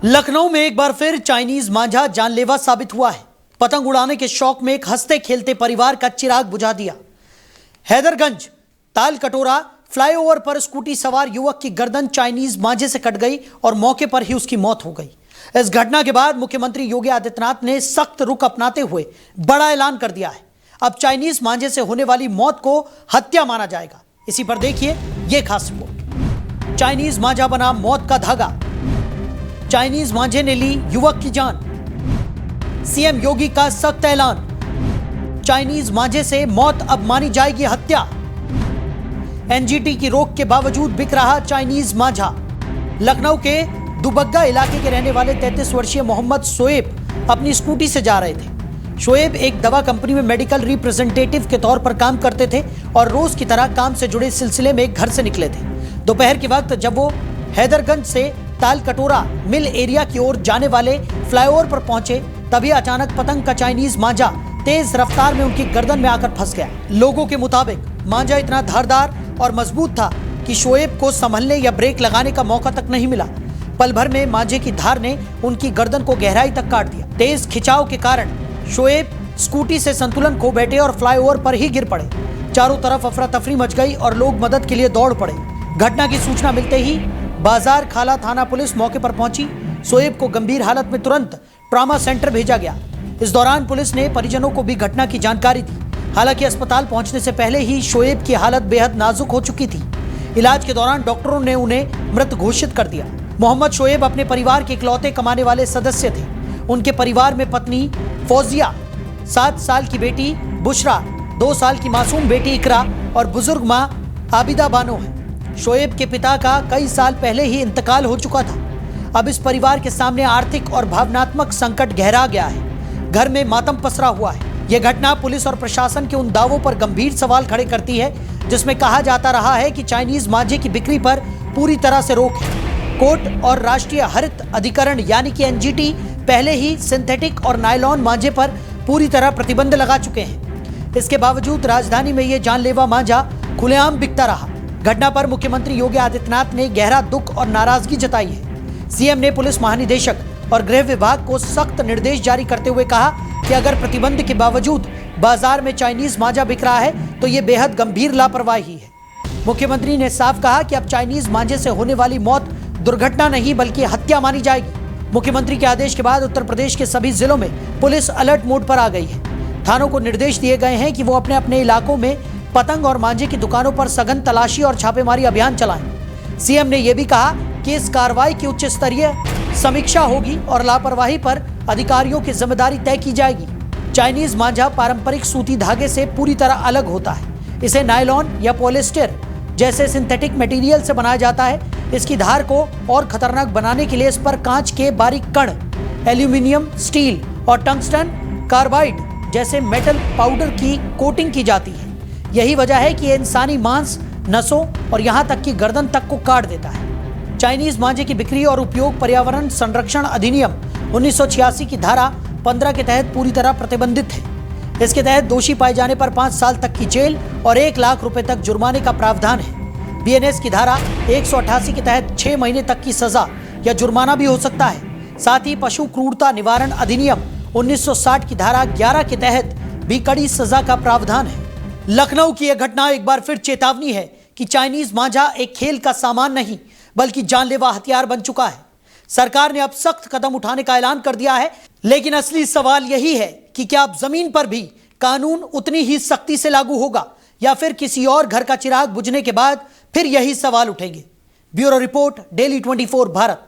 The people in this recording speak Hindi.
लखनऊ में एक बार फिर चाइनीज मांझा जानलेवा साबित हुआ है। पतंग उड़ाने के शौक में एक हंसते खेलते परिवार का चिराग बुझा दिया। हैदरगंज ताल कटोरा फ्लाईओवर पर स्कूटी सवार युवक की गर्दन चाइनीज मांझे से कट गई और मौके पर ही उसकी मौत हो गई। इस घटना के बाद मुख्यमंत्री योगी आदित्यनाथ ने सख्त रुख अपनाते हुए बड़ा ऐलान कर दिया है। अब चाइनीज मांझे से होने वाली मौत को हत्या माना जाएगा। इसी पर देखिए ये खास रिपोर्ट। चाइनीज मांझा बना मौत का धागा, चाइनीज मांझे ने ली युवक की जान। सीएम योगी का सख्त ऐलान, चाइनीज मांझे से मौत अब मानी जाएगी हत्या। एनजीटी की रोक के बावजूद बिक रहा चाइनीज मांझा। लखनऊ के दुबग्गा इलाके के रहने वाले 33 वर्षीय मोहम्मद शोएब अपनी स्कूटी से जा रहे थे। शोएब एक दवा कंपनी में मेडिकल रिप्रेजेंटेटिव के तौर पर काम करते थे और रोज की तरह काम से जुड़े सिलसिले में घर से निकले थे। दोपहर के वक्त जब वो हैदरगंज से ताल कटोरा मिल एरिया की ओर जाने वाले फ्लाईओवर पर पहुंचे, तभी अचानक पतंग का चाइनीज मांझा तेज रफ्तार में उनकी गर्दन में आकर फंस गया। लोगों के मुताबिक मांझा इतना धारदार और मजबूत था कि शोएब को संभलने या ब्रेक लगाने का मौका तक नहीं मिला। पल भर में मांझे की धार ने उनकी गर्दन को गहराई तक काट दिया। तेज खिंचाव के कारण शोएब स्कूटी से संतुलन खो बैठे और फ्लाईओवर पर ही गिर पड़े। चारों तरफ अफरा तफरी मच गई और लोग मदद के लिए दौड़ पड़े। घटना की सूचना मिलते ही बाजार खाला थाना पुलिस मौके पर पहुंची। शोएब को गंभीर हालत में तुरंत ट्रॉमा सेंटर भेजा गया। इस दौरान पुलिस ने परिजनों को भी घटना की जानकारी दी। हालांकि अस्पताल पहुंचने से पहले ही शोएब की हालत बेहद नाजुक हो चुकी थी। इलाज के दौरान डॉक्टरों ने उन्हें मृत घोषित कर दिया। मोहम्मद शोएब अपने परिवार के इकलौते कमाने वाले सदस्य थे। उनके परिवार में पत्नी फौजिया, 7 साल की बेटी बुशरा, 2 साल की मासूम बेटी इकरा और बुजुर्ग मां आबिदा बानो है। शोएब के पिता का कई साल पहले ही इंतकाल हो चुका था। अब इस परिवार के सामने आर्थिक और भावनात्मक संकट गहरा गया है। घर में मातम पसरा हुआ है। यह घटना पुलिस और प्रशासन के उन दावों पर गंभीर सवाल खड़े करती है जिसमें कहा जाता रहा है कि चाइनीज मांझे की बिक्री पर पूरी तरह से रोक है। कोर्ट और राष्ट्रीय हरित अधिकरण यानी कि एनजीटी पहले ही सिंथेटिक और नायलॉन मांझे पर पूरी तरह प्रतिबंध लगा चुके हैं। इसके बावजूद राजधानी में यह जानलेवा मांझा खुलेआम बिकता रहा। घटना पर मुख्यमंत्री योगी आदित्यनाथ ने गहरा दुख और नाराजगी जताई है। सीएम ने पुलिस महानिदेशक और गृह विभाग को सख्त निर्देश जारी करते हुए कहा कि अगर प्रतिबंध के बावजूद बाजार में चाइनीज मांझा बिक रहा है तो ये बेहद गंभीर लापरवाही है। मुख्यमंत्री ने साफ कहा कि अब चाइनीज मांझे से होने वाली मौत दुर्घटना नहीं बल्कि हत्या मानी जाएगी। मुख्यमंत्री के आदेश के बाद उत्तर प्रदेश के सभी जिलों में पुलिस अलर्ट मोड पर आ गई है। थानों को निर्देश दिए गए हैं कि वो अपने अपने इलाकों में पतंग और मांझे की दुकानों पर सघन तलाशी और छापेमारी अभियान चलाएं। सीएम ने यह भी कहा कि इस कार्रवाई की उच्च स्तरीय समीक्षा होगी और लापरवाही पर अधिकारियों की जिम्मेदारी तय की जाएगी। चाइनीज मांझा पारंपरिक सूती धागे से पूरी तरह अलग होता है। इसे नायलॉन या पॉलिएस्टर जैसे सिंथेटिक मटेरियल से बनाया जाता है। इसकी धार को और खतरनाक बनाने के लिए इस पर कांच के बारीक कण, एल्यूमिनियम, स्टील और टंगस्टन कार्बाइड जैसे मेटल पाउडर की कोटिंग की जाती है। यही वजह है कि यह इंसानी मांस, नसों और यहां तक कि गर्दन तक को काट देता है। चाइनीज मांझे की बिक्री और उपयोग पर्यावरण संरक्षण अधिनियम 1986 की धारा 15 के तहत पूरी तरह प्रतिबंधित है। इसके तहत दोषी पाए जाने पर 5 साल तक की जेल और 1 लाख रुपए तक जुर्माने का प्रावधान है। बीएनएस की धारा 188 के तहत 6 महीने तक की सजा या जुर्माना भी हो सकता है। साथ ही पशु क्रूरता निवारण अधिनियम 1960 की धारा 11 के तहत भी कड़ी सजा का प्रावधान है। लखनऊ की यह घटना एक बार फिर चेतावनी है कि चाइनीज मांझा एक खेल का सामान नहीं बल्कि जानलेवा हथियार बन चुका है। सरकार ने अब सख्त कदम उठाने का ऐलान कर दिया है, लेकिन असली सवाल यही है कि क्या अब जमीन पर भी कानून उतनी ही सख्ती से लागू होगा या फिर किसी और घर का चिराग बुझने के बाद फिर यही सवाल उठेंगे। Bureau report, daily 24 Bharat.